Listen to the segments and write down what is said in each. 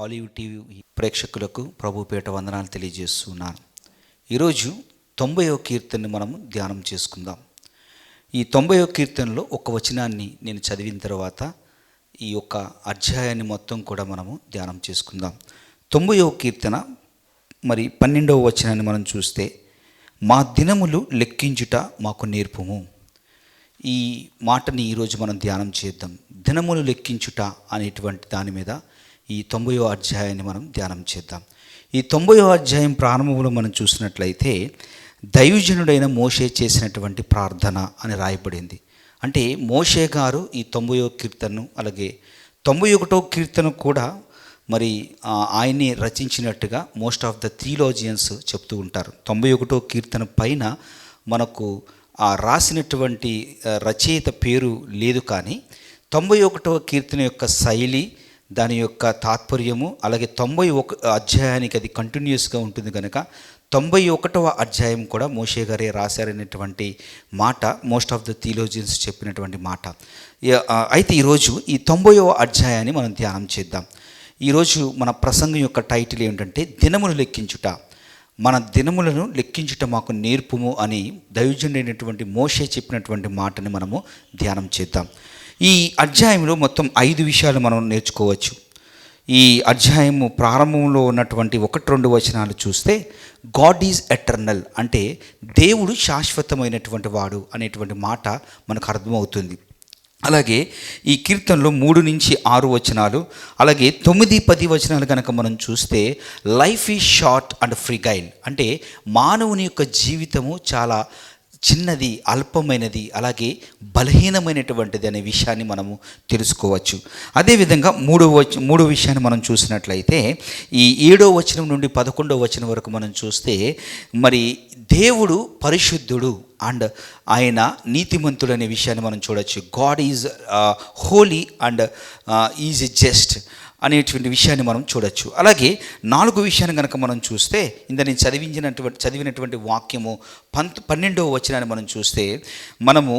Olive TV ప్రేక్షకులకు ప్రభుపేట వందనాలు తెలియజేస్తున్నాను. ఈరోజు 90వ కీర్తనని మనము ధ్యానం చేసుకుందాం. ఈ 90వ కీర్తనలో ఒక వచనాన్ని నేను చదివిన తర్వాత ఈ యొక్క అధ్యాయాన్ని మొత్తం కూడా మనము ధ్యానం చేసుకుందాం. 90వ కీర్తన 12వ వచనాన్ని మనం చూస్తే, మా దినములు లెక్కించుట మాకు నేర్పుము. ఈ మాటని ఈరోజు మనం ధ్యానం చేద్దాం. దినములు లెక్కించుట అనేటువంటి దాని మీద ఈ 90వ అధ్యాయాన్ని మనం ధ్యానం చేద్దాం. ఈ 90వ అధ్యాయం ప్రారంభంలో మనం చూసినట్లయితే దైవజనుడైన మోషే చేసినటువంటి ప్రార్థన అని రాయబడింది. అంటే మోషే గారు ఈ 90వ కీర్తనను, అలాగే 91వ కీర్తన కూడా ఆయన్ని రచించినట్టుగా మోస్ట్ ఆఫ్ ద థియోలాజియన్స్ చెప్తూ ఉంటారు. 91వ కీర్తన పైన మనకు ఆ రాసినటువంటి రచయిత పేరు లేదు, కానీ 91వ కీర్తన యొక్క శైలి, దాని యొక్క తాత్పర్యము, అలాగే 91 అధ్యాయానికి అది కంటిన్యూస్గా ఉంటుంది కనుక 91వ అధ్యాయం కూడా మోషే గారే రాశారనేటువంటి మాట మోస్ట్ ఆఫ్ ద థియోలాజియన్స్ చెప్పినటువంటి మాట. అయితే ఈరోజు ఈ 90వ అధ్యాయాన్ని మనం ధ్యానం చేద్దాం. ఈరోజు మన ప్రసంగం యొక్క టైటిల్ ఏంటంటే దినములు లెక్కించుట. మన దినములను లెక్కించుట మాకు నేర్పుము అని దైవజనుడైనటువంటి మోషే చెప్పినటువంటి మాటని మనము ధ్యానం చేద్దాం. ఈ అధ్యాయంలో మొత్తం 5 విషయాలు మనం నేర్చుకోవచ్చు. ఈ అధ్యాయము ప్రారంభంలో ఉన్నటువంటి 1-2 వచనాలు చూస్తే, గాడ్ ఈజ్ ఎటర్నల్, అంటే దేవుడు శాశ్వతమైనటువంటి వాడు అనేటువంటి మాట మనకు అర్థమవుతుంది. అలాగే ఈ కీర్తనలో 3-6 వచనాలు, అలాగే 9-10 వచనాలు కనుక మనం చూస్తే, లైఫ్ ఈజ్ షార్ట్ అండ్ ఫ్రిగైల్, అంటే మానవుని యొక్క జీవితము చాలా చిన్నది, అల్పమైనది, అలాగే బలహీనమైనటువంటిది అనే విషయాన్ని మనము తెలుసుకోవచ్చు. అదేవిధంగా మూడో విషయాన్ని మనం చూసినట్లయితే, ఈ 7వ వచనం నుండి 11వ వచనం వరకు మనం చూస్తే, దేవుడు పరిశుద్ధుడు అండ్ ఆయన నీతిమంతుడు అనే విషయాన్ని మనం చూడవచ్చు. God is Holi and is just అనేటువంటి విషయాన్ని మనం చూడొచ్చు. అలాగే 4 విషయాన్ని కనుక మనం చూస్తే, నేను చదివినటువంటి వాక్యము 12వ వచనాన్ని మనం చూస్తే, మనము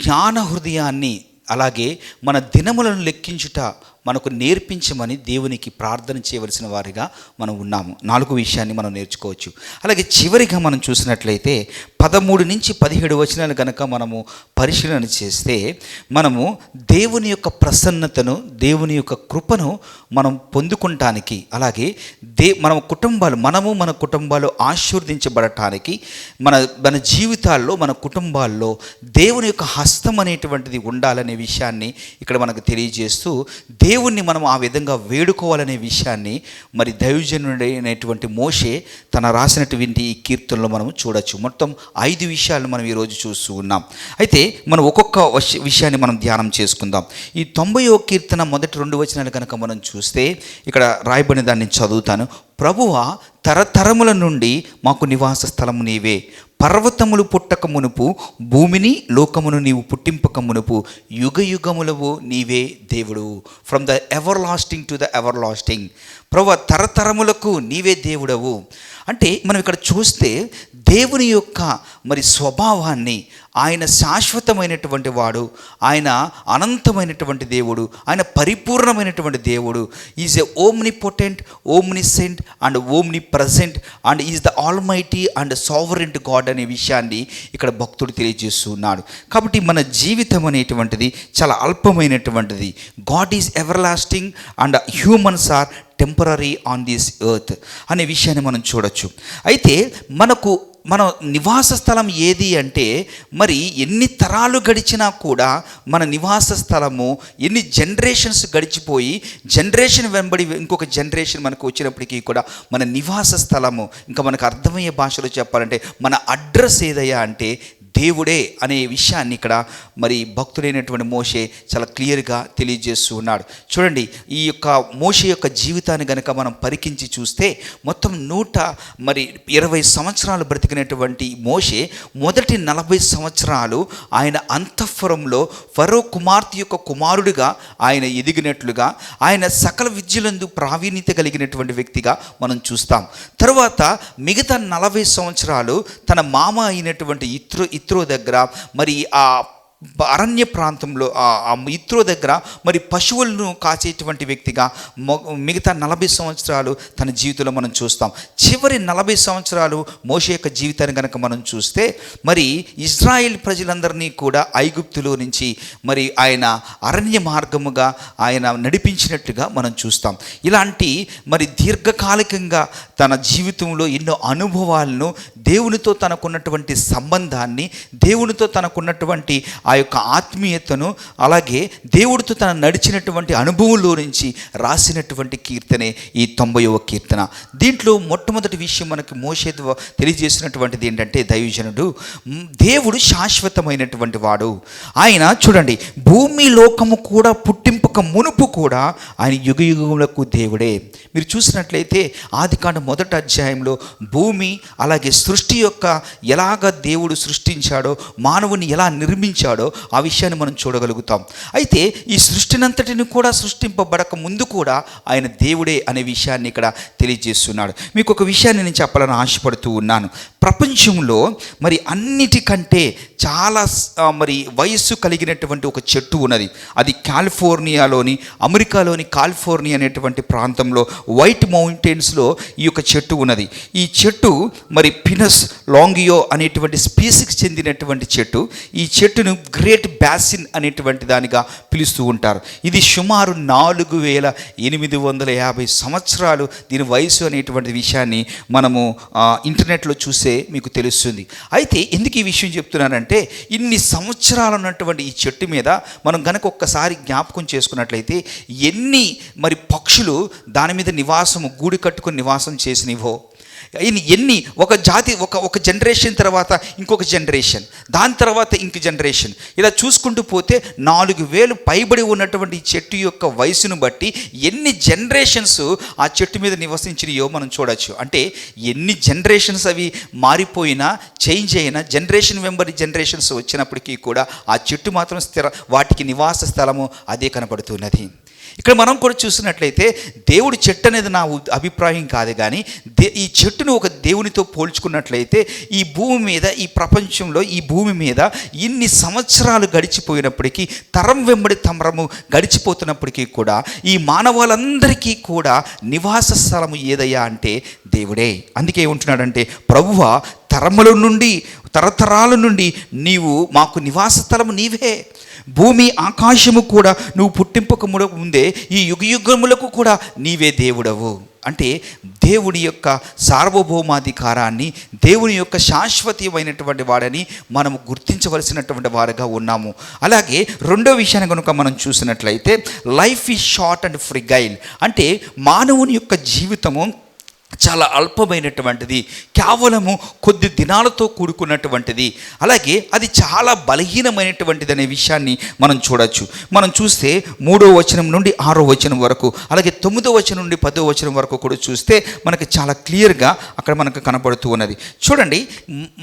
జ్ఞాన హృదయాన్ని, అలాగే మన దినములను లెక్కించుట మనకు నేర్పించమని దేవునికి ప్రార్థన చేయవలసిన వారిగా మనం ఉన్నాము. 4 విషయాన్ని మనం నేర్చుకోవచ్చు. అలాగే చివరిగా మనం చూసినట్లయితే 13-17 వచనాలు కనుక మనము పరిశీలన చేస్తే, మనము దేవుని యొక్క ప్రసన్నతను, దేవుని యొక్క కృపను మనం పొందుకుంటానికి, అలాగే మన కుటుంబాలు ఆశీర్వదించబడటానికి, మన జీవితాల్లో, మన కుటుంబాల్లో దేవుని యొక్క హస్తం అనేటువంటిది ఉండాలనే విషయాన్ని ఇక్కడ మనకు తెలియజేస్తూ, దేవుణ్ణి మనం ఆ విధంగా వేడుకోవాలనే విషయాన్ని దైవజనుడైనటువంటి మోషే తన రాసినటువంటి ఈ కీర్తనలో మనం చూడొచ్చు. మొత్తం 5 విషయాలు మనం ఈరోజు చూస్తూ ఉన్నాం. అయితే మనం ఒక్కొక్క విషయాన్ని మనం ధ్యానం చేసుకుందాం. ఈ 90వ కీర్తన మొదటి 2 వచనాలు కనుక మనం చూస్తే, ఇక్కడ రాయబడిన దాన్ని చదువుతాను. ప్రభువా, తరతరముల నుండి మాకు నివాస స్థలము నీవే. పర్వతములు పుట్టక మునుపు, భూమిని లోకమును నీవు పుట్టింపక మునుపు, యుగ యుగములవు నీవే దేవుడు. From the ever lasting to the ever lasting. ప్రభువా, తరతరములకు నీవే దేవుడవు. అంటే మనం ఇక్కడ చూస్తే దేవుని యొక్క స్వభావాన్ని, ఆయన శాశ్వతమైనటువంటి వాడు, ఆయన అనంతమైనటువంటి దేవుడు, ఆయన పరిపూర్ణమైనటువంటి దేవుడు. Is a omnipotent, omniscient and omnipresent and is the almighty and sovereign God అనే విషయాన్ని ఇక్కడ భక్తుడు తెలియజేస్తున్నాడు. కాబట్టి మన జీవితం అనేటువంటిది చాలా అల్పమైనటువంటిది. God is everlasting and humans are temporary on this earth అనే విషయాన్ని మనం చూడొచ్చు. అయితే మన నివాస స్థలం ఏది అంటే, ఎన్ని తరాలు గడిచినా కూడా మన నివాస స్థలము, ఎన్ని జనరేషన్స్ గడిచిపోయి జనరేషన్ వెంబడి ఇంకొక జనరేషన్ మనకు వచ్చినప్పటికీ కూడా మన నివాస స్థలము, ఇంకా మనకు అర్థమయ్యే భాషలో చెప్పాలంటే మన అడ్రస్ ఏదయ్యా అంటే దేవుడే అనే విషయాన్ని ఇక్కడ భక్తుడైనటువంటి మోషే చాలా క్లియర్గా తెలియజేస్తూ ఉన్నాడు. చూడండి, ఈ యొక్క మోషే యొక్క జీవితాన్ని గనక మనం పరికించి చూస్తే, మొత్తం 120 సంవత్సరాలు బ్రతికినటువంటి మోషే మొదటి 40 సంవత్సరాలు ఆయన అంతఃపురంలో ఫరో కుమార్తె యొక్క కుమారుడిగా ఆయన ఎదిగినట్లుగా, ఆయన సకల విద్యలందు ప్రావీణ్యత కలిగినటువంటి వ్యక్తిగా మనం చూస్తాం. తర్వాత మిగతా 40 సంవత్సరాలు తన మామ అయినటువంటి ఇత్రో దగ్గర ఆ అరణ్య ప్రాంతంలో ఆ ఇత్రో దగ్గర మరి పశువులను కాచేటువంటి వ్యక్తిగా మిగతా 40 సంవత్సరాలు తన జీవితంలో మనం చూస్తాం. చివరి 40 సంవత్సరాలు మోషే యొక్క జీవితాన్ని కనుక మనం చూస్తే మరి ఇజ్రాయేల్ ప్రజలందరినీ కూడా ఐగుప్తులో నుంచి మరి ఆయన అరణ్య మార్గముగా ఆయన నడిపించినట్టుగా మనం చూస్తాం. ఇలాంటి మరి దీర్ఘకాలికంగా తన జీవితంలో ఎన్నో అనుభవాలను, దేవునితో తనకున్నటువంటి సంబంధాన్ని, దేవునితో తనకున్నటువంటి ఆ యొక్క ఆత్మీయతను, అలాగే దేవుడితో తన నడిచినటువంటి అనుభవంలో నుంచి రాసినటువంటి కీర్తనే ఈ 90వ కీర్తన. దీంట్లో మొట్టమొదటి విషయం మనకి మోషే తెలియజేసినటువంటిది ఏంటంటే, దైవజనుడు దేవుడు శాశ్వతమైనటువంటి వాడు. ఆయన చూడండి, భూమి లోకము కూడా పుట్టింపక మునుపు కూడా ఆయన యుగయుగములకు దేవుడే. మీరు చూసినట్లయితే ఆదికాండం 1వ అధ్యాయంలో భూమి అలాగే సృష్టి యొక్క ఎలాగ దేవుడు సృష్టించాడో, మానవుని ఎలా నిర్మించాడో ఆ విషయాన్ని మనం చూడగలుగుతాం. అయితే ఈ సృష్టినంతటిని కూడా సృష్టింపబడక ముందు కూడా ఆయన దేవుడే అనే విషయాన్ని ఇక్కడ తెలియజేస్తున్నాడు. మీకు ఒక విషయాన్ని నేను చెప్పాలని ఆశపడుతూ ఉన్నాను. ప్రపంచంలో మరి అన్నిటికంటే చాలా మరి వయస్సు కలిగినటువంటి ఒక చెట్టు ఉన్నది. అది కాలిఫోర్నియాలోని, అమెరికాలోని కాలిఫోర్నియా అనేటువంటి ప్రాంతంలో వైట్ మౌంటైన్స్లో ఈ యొక్క చెట్టు ఉన్నది. ఈ చెట్టు మరి పినస్ లాంగియో అనేటువంటి స్పీసీకి చెందినటువంటి చెట్టు. ఈ చెట్టును గ్రేట్ బ్యాసిన్ అనేటువంటి దానిగా పిలుస్తూ ఉంటారు. ఇది సుమారు 4850 సంవత్సరాలు దీని వయసు అనేటువంటి విషయాన్ని మనము ఇంటర్నెట్లో చూసే మీకు తెలుస్తుంది. అయితే ఎందుకు ఈ విషయం చెప్తున్నానంటే, ఇన్ని సంవత్సరాలు ఉన్నటువంటి ఈ చెట్టు మీద మనం కనుక ఒక్కసారి జ్ఞాపకం చేసుకున్నట్లయితే ఎన్ని మరి పక్షులు దాని మీద గూడు కట్టుకుని నివాసం చేసినవో, ఎన్ని ఒక జాతి ఒక జనరేషన్ తర్వాత ఇంకొక జనరేషన్, దాని తర్వాత ఇంక జనరేషన్, ఇలా చూసుకుంటూ పోతే 4000 పైబడి ఉన్నటువంటి చెట్టు యొక్క వయసును బట్టి ఎన్ని జనరేషన్స్ ఆ చెట్టు మీద నివసించినాయో మనం చూడవచ్చు. అంటే ఎన్ని జనరేషన్స్ అవి మారిపోయినా, చేంజ్ అయినా, జనరేషన్ వెంబడి జనరేషన్స్ వచ్చినప్పటికీ కూడా ఆ చెట్టు మాత్రం వాటికి నివాస స్థలము అదే కనబడుతున్నది. ఇక్కడ మనం కూడా చూసినట్లయితే దేవుడి చెట్టు అనేది నా అభిప్రాయం కాదు, కానీ ఈ చెట్టును ఒక దేవునితో పోల్చుకున్నట్లయితే ఈ భూమి మీద, ఈ ప్రపంచంలో ఈ భూమి మీద ఇన్ని సంవత్సరాలు గడిచిపోయినప్పటికీ, తరం వెంబడి తరము గడిచిపోతున్నప్పటికీ కూడా ఈ మానవులందరికీ కూడా నివాస స్థలము ఏదయ్యా అంటే దేవుడే. అందుకే ఏమంటున్నాడంటే, ప్రభువా తరముల నుండి, తరతరాల నుండి నీవు మాకు నివాస స్థలము నీవే. భూమి ఆకాశము కూడా నువ్వు పుట్టింపక ముందే ఈ యుగయుగములకు కూడా నీవే దేవుడవు. అంటే దేవుని యొక్క సార్వభౌమాధికారాన్ని, దేవుని యొక్క శాశ్వతమైనటువంటి వాడని మనము గుర్తించవలసినటువంటి వారుగా ఉన్నాము. అలాగే రెండో విషయాన్ని కనుక మనం చూసినట్లయితే, లైఫ్ ఈజ్ షార్ట్ అండ్ ఫ్రిగైల్. అంటే మానవుని యొక్క జీవితము చాలా అల్పమైనటువంటిది, కేవలము కొద్ది దినాలతో కూడుకున్నటువంటిది, అలాగే అది చాలా బలహీనమైనటువంటిది అనే విషయాన్ని మనం చూడొచ్చు. మనం చూస్తే 3వ వచనం నుండి 6వ వచనం వరకు, అలాగే 9వ వచనం నుండి 10వ వచనం వరకు కూడా చూస్తే మనకి చాలా క్లియర్గా అక్కడ మనకు కనబడుతూ ఉన్నది. చూడండి,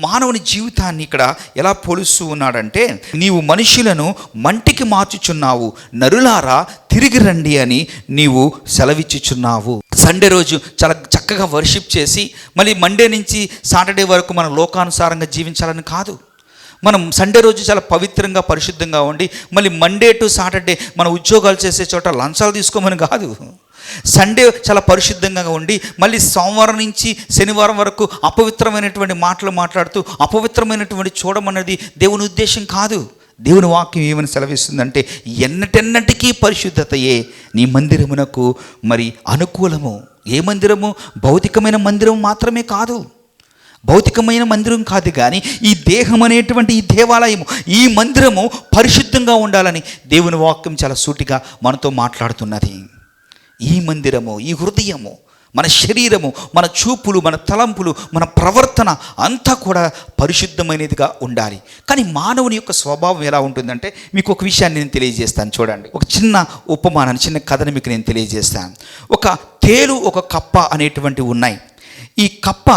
మానవుని జీవితాన్ని ఇక్కడ ఎలా పోలుస్తూ ఉన్నాడంటే, నీవు మనుషులను మంటికి మార్చుచున్నావు, నరులారా తిరిగి రండి అని నీవు సెలవిచ్చుచున్నావు. సండే రోజు చాలా చక్కగా వర్షిప్ చేసి మళ్ళీ మండే నుంచి సాటర్డే వరకు మనం లోకానుసారంగా జీవించాలని కాదు. మనం సండే రోజు చాలా పవిత్రంగా, పరిశుద్ధంగా ఉండి మళ్ళీ మండే టు సాటర్డే మన ఉద్యోగాలు చేసే చోట లంచాలు తీసుకోమని కాదు. సండే చాలా పరిశుద్ధంగా ఉండి మళ్ళీ సోమవారం నుంచి శనివారం వరకు అపవిత్రమైనటువంటి మాటలు మాట్లాడుతూ అపవిత్రమైనటువంటి చూడమన్నది దేవుని ఉద్దేశం కాదు. దేవుని వాక్యం ఏమని సెలవిస్తుందంటే, ఎన్నటెన్నటికీ పరిశుద్ధతయే నీ మందిరమునకు మరి అనుకూలము. ఏ మందిరము? భౌతికమైన మందిరం మాత్రమే కాదు, భౌతికమైన మందిరం కాదు, కానీ ఈ దేహం అనేటువంటి ఈ దేవాలయము, ఈ మందిరము పరిశుద్ధంగా ఉండాలని దేవుని వాక్యం చాలా సూటిగా మనతో మాట్లాడుతున్నది. ఈ మందిరము, ఈ హృదయము, మన శరీరము, మన చూపులు, మన తలంపులు, మన ప్రవర్తన అంతా కూడా పరిశుద్ధమైనదిగా ఉండాలి. కానీ మానవుని యొక్క స్వభావం ఎలా ఉంటుందంటే, మీకు ఒక విషయాన్ని నేను తెలియజేస్తాను. చూడండి, ఒక చిన్న ఉపమానాన్ని, చిన్న కథని మీకు నేను తెలియజేస్తాను. ఒక తేలు, ఒక కప్ప అనేటువంటివి ఉన్నాయి. ఈ కప్ప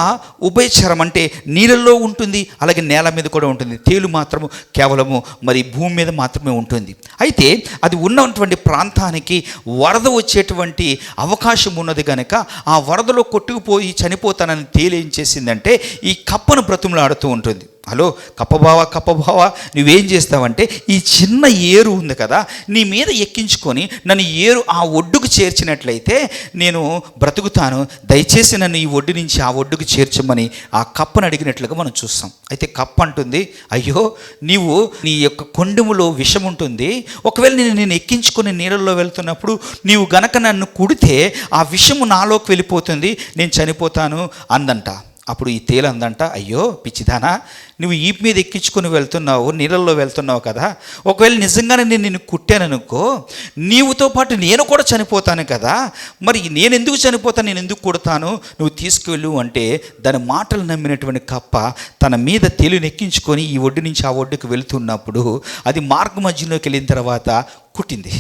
ఉభయచరం, అంటే నీళ్ళల్లో ఉంటుంది, అలాగే నేల మీద కూడా ఉంటుంది. తేలు మాత్రము కేవలము మరి భూమి మీద మాత్రమే ఉంటుంది. అయితే అది ఉన్నటువంటి ప్రాంతానికి వరద వచ్చేటువంటి అవకాశం ఉన్నది కనుక ఆ వరదలో కొట్టుకుపోయి చనిపోతానని తేలు ఏం చేసిందంటే ఈ కప్పను బ్రతుములాడుతూ ఉంటుంది. హలో కప్పబావా నువ్వేం చేస్తావంటే ఈ చిన్న ఏరు ఉంది కదా, నీ మీద ఎక్కించుకొని నన్ను ఏరు ఆ ఒడ్డుకు చేర్చినట్లయితే నేను బ్రతుకుతాను, దయచేసి నన్ను ఈ ఒడ్డు నుంచి ఆ ఒడ్డుకు చేర్చమని ఆ కప్పను అడిగినట్లుగా మనం చూస్తాం. అయితే కప్ప అంటుంది, అయ్యో నీవు నీ యొక్క కొండెములో విషం ఉంటుంది, ఒకవేళ నేను ఎక్కించుకొని నీళ్ళల్లో వెళ్తున్నప్పుడు నీవు గనక నన్ను కుడితే ఆ విషము నాలోకి వెళ్ళిపోతుంది, నేను చనిపోతాను అందంట. అప్పుడు ఈ తేలు అందంట, అయ్యో పిచ్చిదానా, నువ్వు ఈపు మీద ఎక్కించుకొని వెళ్తున్నావు, నీళ్ళల్లో వెళ్తున్నావు కదా, ఒకవేళ నిజంగానే నేను నిన్ను కుట్టాననుకో నీవుతో పాటు నేను కూడా చనిపోతాను కదా, మరి నేను ఎందుకు చనిపోతాను, నేను ఎందుకు కుడతాను, నువ్వు తీసుకువెళ్ళు అంటే దాని మాటలు నమ్మినటువంటి కప్ప తన మీద తేలుని ఎక్కించుకొని ఈ ఒడ్డు నుంచి ఆ ఒడ్డుకు వెళ్తున్నప్పుడు అది మార్గ మధ్యలోకి వెళ్ళిన తర్వాత కుట్టింది.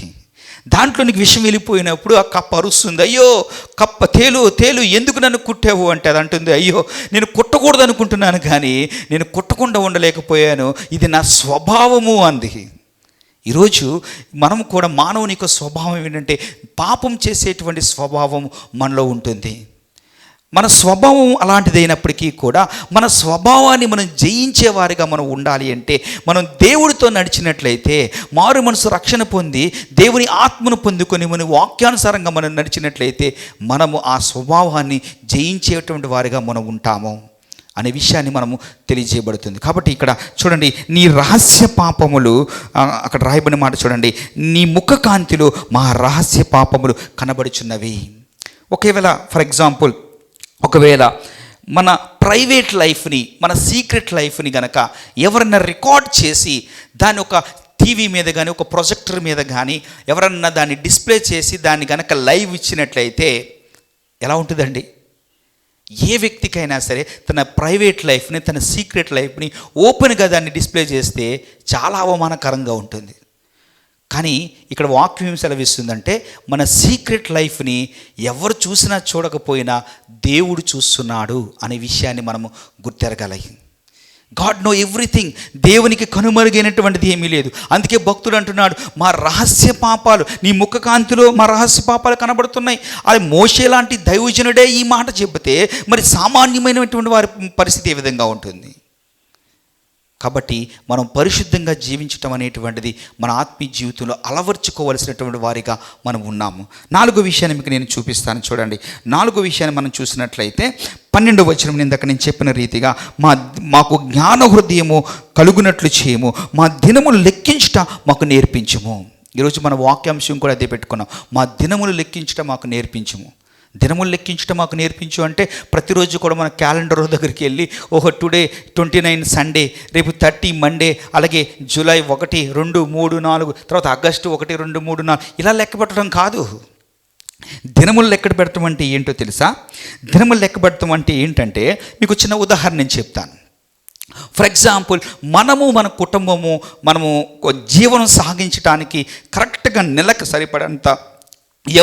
దాంట్లోనికి విషం వెళ్ళిపోయినప్పుడు ఆ కప్ప అరుస్తుంది, అయ్యో కప్ప తేలు ఎందుకు నన్ను కుట్టావు అంటే అది అంటుంది, అయ్యో నేను కుట్టకూడదు అనుకుంటున్నాను కానీ నేను కుట్టకుండా ఉండలేకపోయాను, ఇది నా స్వభావము అంది. ఈరోజు మనం కూడా మానవుని యొక్క స్వభావం ఏంటంటే పాపం చేసేటువంటి స్వభావం మనలో ఉంటుంది. మన స్వభావం అలాంటిదైనప్పటికీ కూడా మన స్వభావాన్ని మనం జయించేవారిగా మనం ఉండాలి అంటే మనం దేవుడితో నడిచినట్లయితే, మారు మనసు రక్షణ పొంది దేవుని ఆత్మను పొందుకొని మన వాక్యానుసారంగా మనం నడిచినట్లయితే మనము ఆ స్వభావాన్ని జయించేటువంటి వారిగా మనం ఉంటాము అనే విషయాన్ని మనము తెలియజేయబడుతుంది. కాబట్టి ఇక్కడ చూడండి, నీ రహస్య పాపములు, అక్కడ రాయబడిన మాట చూడండి, నీ ముఖ కాంతిలో మా రహస్య పాపములు కనబడుచున్నవి. ఒకవేళ ఫర్ ఎగ్జాంపుల్ ఒకవేళ మన ప్రైవేట్ లైఫ్ని, మన సీక్రెట్ లైఫ్ని గనక ఎవరన్నా రికార్డ్ చేసి దాన్ని ఒక టీవీ మీద కానీ ఒక ప్రొజెక్టర్ మీద కానీ ఎవరన్నా దాన్ని డిస్ప్లే చేసి దాన్ని గనక లైవ్ ఇచ్చినట్లయితే ఎలా ఉంటుందండి? ఏ వ్యక్తికైనా సరే తన ప్రైవేట్ లైఫ్ని, తన సీక్రెట్ లైఫ్ని ఓపెన్గా దాన్ని డిస్ప్లే చేస్తే చాలా అవమానకరంగా ఉంటుంది. కానీ ఇక్కడ వాక్యం ఏం సెలవిస్తుందంటే మన సీక్రెట్ లైఫ్ని ఎవరు చూసినా చూడకపోయినా దేవుడు చూస్తున్నాడు అనే విషయాన్ని మనము గుర్తెరగాలి. God know everything. దేవునికి కనుమరుగైనటువంటిది ఏమీ లేదు. అందుకే భక్తుడు అంటున్నాడు, మా రహస్య పాపాలు నీ ముఖ కాంతిలో మా రహస్య పాపాలు కనబడుతున్నాయి. అది మోషే లాంటి దైవజనుడే ఈ మాట చెబితే మరి సామాన్యమైనటువంటి వారి పరిస్థితి ఏ విధంగా ఉంటుంది? కాబట్టి మనం పరిశుద్ధంగా జీవించటం అనేటువంటిది మన ఆత్మీయ జీవితంలో అలవర్చుకోవలసినటువంటి వారిగా మనం ఉన్నాము. 4వ విషయాన్ని మీకు నేను చూపిస్తాను. చూడండి, 4వ విషయాన్ని మనం చూసినట్లయితే 12వ వచనం ఇందాక నేను చెప్పిన రీతిగా మాకు జ్ఞాన హృదయము కలుగునట్లు చేయము, మా దినములు లెక్కించుట మాకు నేర్పించము. ఈరోజు మన వాక్యాంశం కూడా అదే పెట్టుకున్నాం, మా దినములు లెక్కించుట మాకు నేర్పించము. దినములు లెక్కించడం మాకు నేర్పించు అంటే ప్రతిరోజు కూడా మన క్యాలెండర్ దగ్గరికి వెళ్ళి టుడే 29 సండే, రేపు 30 మండే, అలాగే జూలై 1, 2, 3, 4, తర్వాత ఆగస్టు 1, 2, 3, 4 ఇలా లెక్క పెట్టడం కాదు. దినములు లెక్క పెట్టడం అంటే ఏంటో తెలుసా? దినములు లెక్క పెట్టడం అంటే ఏంటంటే మీకు చిన్న ఉదాహరణ నేను చెప్తాను. ఫర్ ఎగ్జాంపుల్, మన కుటుంబము మనము జీవనం సాగించడానికి కరెక్ట్గా నెలకు సరిపడంత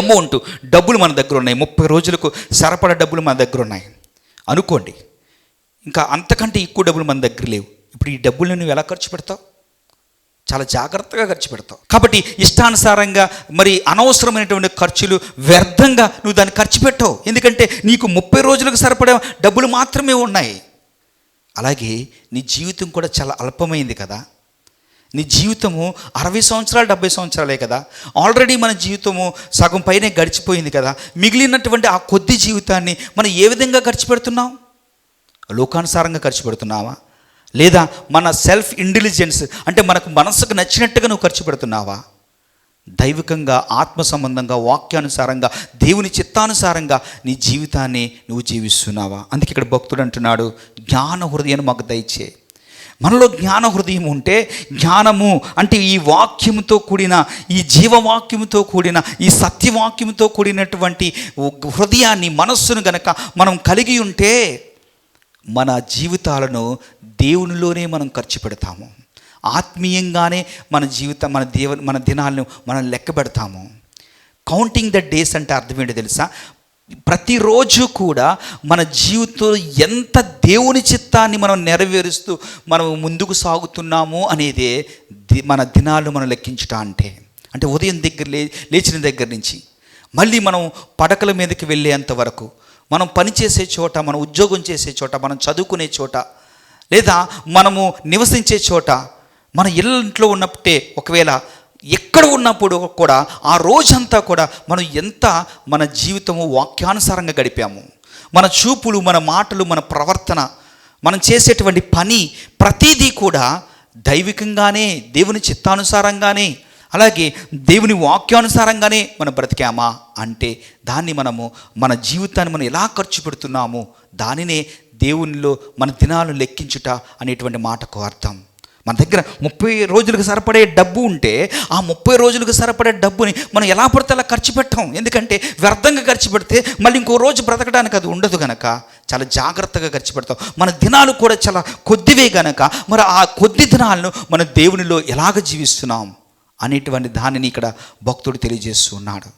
అమౌంట్ డబ్బులు మన దగ్గర ఉన్నాయి, 30 రోజులకు సరిపడ డబ్బులు మన దగ్గర ఉన్నాయి అనుకోండి. ఇంకా అంతకంటే ఎక్కువ డబ్బులు మన దగ్గర లేవు. ఇప్పుడు ఈ డబ్బులను నువ్వు ఎలా ఖర్చు పెడతావు? చాలా జాగ్రత్తగా ఖర్చు పెడతావు. కాబట్టి ఇష్టానుసారంగా మరి అనవసరమైనటువంటి ఖర్చులు వ్యర్థంగా నువ్వు దాన్ని ఖర్చు పెట్టావు. ఎందుకంటే నీకు 30 రోజులకు సరిపడే డబ్బులు మాత్రమే ఉన్నాయి. అలాగే నీ జీవితం కూడా చాలా అల్పమైంది కదా. నీ జీవితము 60 సంవత్సరాలు 70 సంవత్సరాలే కదా. ఆల్రెడీ మన జీవితము సగం పైనే గడిచిపోయింది కదా. మిగిలినటువంటి ఆ కొద్ది జీవితాన్ని మనం ఏ విధంగా ఖర్చు పెడుతున్నాం? లోకానుసారంగా ఖర్చు పెడుతున్నావా? లేదా మన సెల్ఫ్ ఇంటెలిజెన్స్ అంటే మనకు మనసుకు నచ్చినట్టుగా నువ్వు ఖర్చు పెడుతున్నావా? దైవికంగా, ఆత్మ సంబంధంగా, వాక్యానుసారంగా, దేవుని చిత్తానుసారంగా నీ జీవితాన్ని నువ్వు జీవిస్తున్నావా? అందుకే ఇక్కడ భక్తుడు అంటున్నాడు, జ్ఞాన హృదయాన్ని మాకు దయచే. మనలో జ్ఞాన హృదయం ఉంటే, జ్ఞానము అంటే ఈ వాక్యముతో కూడిన, ఈ జీవవాక్యముతో కూడిన, ఈ సత్యవాక్యముతో కూడినటువంటి హృదయాన్ని, మనస్సును గనక మనం కలిగి ఉంటే మన జీవితాలను దేవునిలోనే మనం ఖర్చు పెడతాము. ఆత్మీయంగానే మన దినాలను మనం లెక్క పెడతాము. కౌంటింగ్ ద డేస్ అంటే అర్థం ఏంటో తెలుసా? ప్రతిరోజు కూడా మన జీవితంలో ఎంత దేవుని చిత్తాన్ని మనం నెరవేరుస్తూ మనం ముందుకు సాగుతున్నాము అనేదే మన దినాలు మనం లెక్కించటం అంటే ఉదయం లేచిన దగ్గర నుంచి మళ్ళీ మనం పడకల మీదకి వెళ్ళేంత వరకు, మనం పనిచేసే చోట, మనం ఉద్యోగం చేసే చోట, మనం చదువుకునే చోట, లేదా మనము నివసించే చోట, మన ఇంట్లో ఉన్నప్పుడే ఒకవేళ ఎక్కడ ఉన్నప్పుడు కూడా ఆ రోజంతా కూడా మనం ఎంత మన జీవితము వాక్యానుసారంగా గడిపాము, మన చూపులు, మన మాటలు, మన ప్రవర్తన, మనం చేసేటువంటి పని ప్రతిదీ కూడా దైవికంగానే, దేవుని చిత్తానుసారంగానే, అలాగే దేవుని వాక్యానుసారంగానే మనం బ్రతికామా అంటే దాన్ని మనము, మన జీవితాన్ని మనం ఎలా ఖర్చు పెడుతున్నాము దానినే దేవునిలో మన దినాలు లెక్కించుట అనేటువంటి మాటకు అర్థం. మన దగ్గర 30 రోజులకు సరిపడే డబ్బు ఉంటే ఆ 30 రోజులకు సరిపడే డబ్బుని మనం ఎలా పడితే అలా ఖర్చు పెట్టాం. ఎందుకంటే వ్యర్థంగా ఖర్చు పెడితే మళ్ళీ ఇంకో రోజు బ్రతకడానికి అది ఉండదు కనుక చాలా జాగ్రత్తగా ఖర్చు పెడతాం. మన దినాలు కూడా చాలా కొద్దివే కనుక మరి ఆ కొద్ది దినాలను మన దేవునిలో ఎలాగ జీవిస్తున్నాం అనేటువంటి దానిని ఇక్కడ భక్తుడు తెలియజేస్తున్నాడు.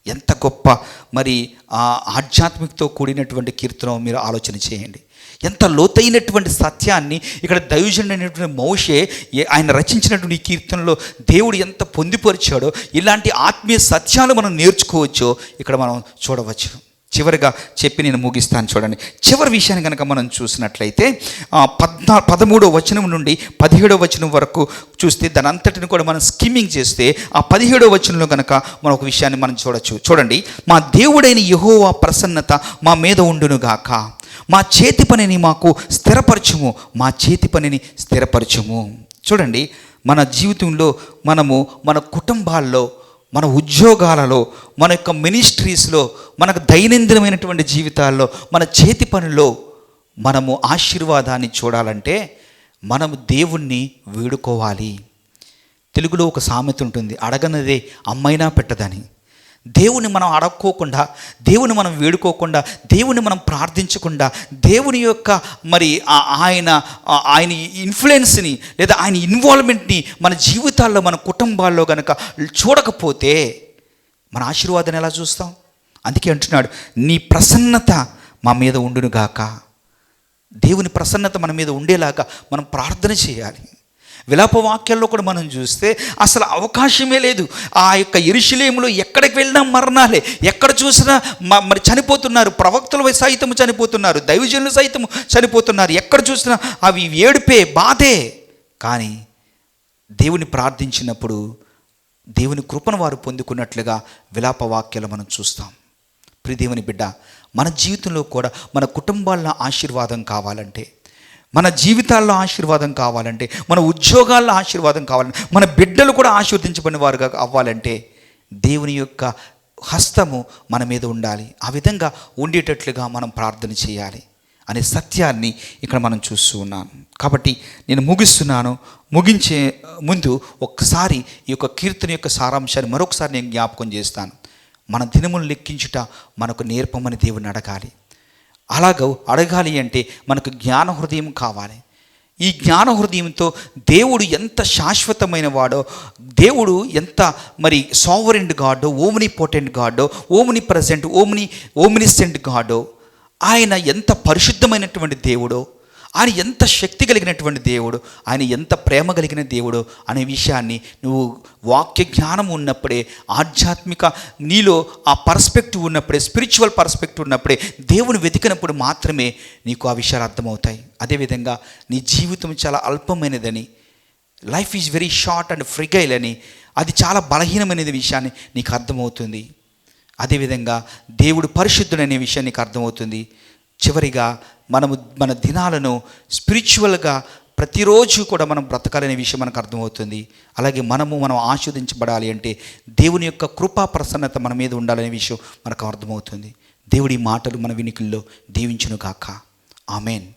ఎంత గొప్ప మరి ఆధ్యాత్మికతో కూడినటువంటి కీర్తన మీరు ఆలోచన చేయండి. ఎంత లోతైనటువంటి సత్యాన్ని ఇక్కడ దైవజనుడైనటువంటి మోషే ఆయన రచించినటువంటి ఈ కీర్తనలో దేవుడు ఎంత పొందుపరిచాడో, ఇలాంటి ఆత్మీయ సత్యాలు మనం నేర్చుకోవచ్చో ఇక్కడ మనం చూడవచ్చు. చివరిగా చెప్పి నేను ముగిస్తాను. చూడండి, చివరి విషయాన్ని కనుక మనం చూసినట్లయితే 13వ వచనం నుండి 17వ వచనం వరకు చూస్తే దాని అంతటిని కూడా మనం స్కిమ్మింగ్ చేస్తే ఆ 17వ వచనంలో కనుక మనం ఒక విషయాన్ని మనం చూడొచ్చు. చూడండి, మా దేవుడైన యెహోవా ప్రసన్నత మా మీద ఉండునుగాక, మా చేతి పనిని మాకు స్థిరపరచుము, మా చేతి పనిని స్థిరపరచుము. చూడండి, మన జీవితంలో మనము మన కుటుంబాల్లో, మన ఉద్యోగాలలో, మన యొక్క మినిస్ట్రీస్లో, మనకు దైనందినమైనటువంటి జీవితాల్లో, మన చేతి పనిలో మనము ఆశీర్వాదాన్ని చూడాలంటే మనము దేవుణ్ణి వేడుకోవాలి. తెలుగులో ఒక సామెత ఉంటుంది, అడగనదే అమ్మైనా పెట్టదని. దేవుని మనం అడక్కోకుండా, దేవుని మనం వేడుకోకుండా, దేవుని మనం ప్రార్థించకుండా, దేవుని యొక్క మరి ఆయన ఇన్ఫ్లుయెన్స్ని లేదా ఆయన ఇన్వాల్వ్మెంట్ని మన జీవితాల్లో, మన కుటుంబాల్లో కనుక చూడకపోతే మన ఆశీర్వాదాన్ని ఎలా చూస్తాం? అందుకే అంటున్నాడు, నీ ప్రసన్నత మా మీద ఉండునుగాక. దేవుని ప్రసన్నత మన మీద ఉండేలాగా మనం ప్రార్థన చేయాలి. విలాప వాక్యాల్లో కూడా మనం చూస్తే అసలు అవకాశమే లేదు. ఆ యొక్క యెరూషలేములో ఎక్కడికి వెళ్ళినా మరణాలే, ఎక్కడ చూసినా మరి చనిపోతున్నారు. ప్రవక్తలు సైతం చనిపోతున్నారు, దైవజనులు సైతం చనిపోతున్నారు. ఎక్కడ చూసినా అవి ఏడుపే, బాధే. కానీ దేవుని ప్రార్థించినప్పుడు దేవుని కృపను వారు పొందుకున్నట్లుగా విలాప వాక్యాలు మనం చూస్తాం. ప్రియ దేవుని బిడ్డ, మన జీవితంలో కూడా మన కుటుంబాల్లో ఆశీర్వాదం కావాలంటే, మన జీవితాల్లో ఆశీర్వాదం కావాలంటే, మన ఉద్యోగాల్లో ఆశీర్వాదం కావాలంటే, మన బిడ్డలు కూడా ఆశీర్వదించబడిన వారుగా అవ్వాలంటే దేవుని యొక్క హస్తము మన మీద ఉండాలి. ఆ విధంగా ఉండేటట్లుగా మనం ప్రార్థన చేయాలి అనే సత్యాన్ని ఇక్కడ మనం చూస్తూ ఉన్నాను. కాబట్టి నేను ముగిస్తున్నాను. ముగించే ముందు ఒక్కసారి ఈ యొక్క కీర్తన యొక్క సారాంశాన్ని మరొకసారి నేను జ్ఞాపకం చేస్తాను. మన దినములు లెక్కించుట మనకు నేర్పమని దేవుని అడగాలి. అలాగ అడగాలి అంటే మనకు జ్ఞాన హృదయం కావాలి. ఈ జ్ఞాన హృదయంతో దేవుడు ఎంత శాశ్వతమైన వాడో, దేవుడు ఎంత మరి సావరెంట్ గాడో, ఓమ్నిపోటెంట్ గాడో, ఓమ్ని ప్రజెంట్, ఓమ్నిసెంట్ గాడో, ఆయన ఎంత పరిశుద్ధమైనటువంటి దేవుడో, ఆయన ఎంత శక్తి కలిగినటువంటి దేవుడు, ఆయన ఎంత ప్రేమ కలిగిన దేవుడు అనే విషయాన్ని నువ్వు వాక్య జ్ఞానం ఉన్నప్పుడే, ఆధ్యాత్మిక నీలో ఆ పర్స్పెక్టివ్ ఉన్నప్పుడే, స్పిరిచువల్ పర్స్పెక్టివ్ ఉన్నప్పుడే, దేవుని వెతికినప్పుడు మాత్రమే నీకు ఆ విషయాలు అర్థమవుతాయి. అదేవిధంగా నీ జీవితం చాలా అల్పమైనదని, life is very short and fragile అని, అది చాలా బలహీనమైన విషయాన్ని నీకు అర్థమవుతుంది. అదేవిధంగా దేవుడు పరిశుద్ధుడనే విషయం నీకు అర్థమవుతుంది. చివరిగా మనము మన దినాలను స్పిరిచువల్గా ప్రతిరోజు కూడా మనం బ్రతకాలనే విషయం మనకు అర్థమవుతుంది. అలాగే మనం ఆస్వాదించబడాలి అంటే దేవుని యొక్క కృపా ప్రసన్నత మన మీద ఉండాలనే విషయం మనకు అర్థమవుతుంది. దేవుడి మాటలు మన వినికిల్లో దీవించును గాక. ఆమెన్.